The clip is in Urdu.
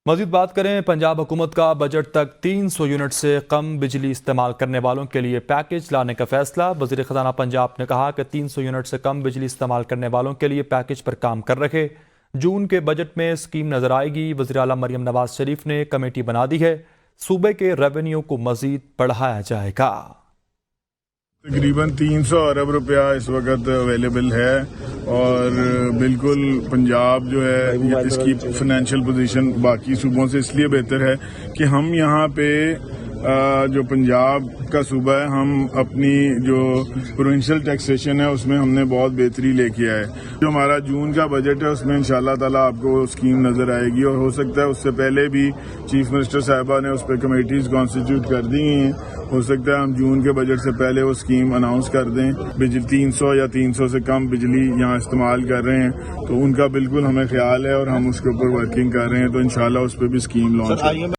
مزید بات کریں پنجاب حکومت کا بجٹ تک 300 یونٹ سے کم بجلی استعمال کرنے والوں کے لیے پیکیج لانے کا فیصلہ۔ وزیر خزانہ پنجاب نے کہا کہ 300 یونٹ سے کم بجلی استعمال کرنے والوں کے لیے پیکیج پر کام کر رہے جون کے بجٹ میں اسکیم نظر آئے گی۔ وزیر اعلیٰ مریم نواز شریف نے کمیٹی بنا دی ہے، صوبے کے ریونیو کو مزید بڑھایا جائے گا۔ تقریباً 300 ارب روپیہ اس وقت اویلیبل ہے اور بالکل پنجاب جو ہے اس کی فائنینشیل پوزیشن باقی صوبوں سے اس لیے بہتر ہے کہ ہم یہاں پہ جو پنجاب کا صوبہ ہے، ہم اپنی جو پروونشل ٹیکسیشن ہے اس میں ہم نے بہت بہتری لے کے آئے۔ جو ہمارا جون کا بجٹ ہے اس میں انشاءاللہ تعالیٰ آپ کو اسکیم نظر آئے گی، اور ہو سکتا ہے اس سے پہلے بھی چیف منسٹر صاحبہ نے اس پہ کمیٹیز کانسٹیٹیوٹ کر دی ہیں، ہو سکتا ہے ہم جون کے بجٹ سے پہلے وہ اسکیم اناؤنس کر دیں۔ 300 یا 300 سے کم بجلی یہاں استعمال کر رہے ہیں تو ان کا بالکل ہمیں خیال ہے اور ہم اس کے اوپر ورکنگ کر رہے ہیں، تو انشاءاللہ اس پہ بھی اسکیم لانچ ہوگی۔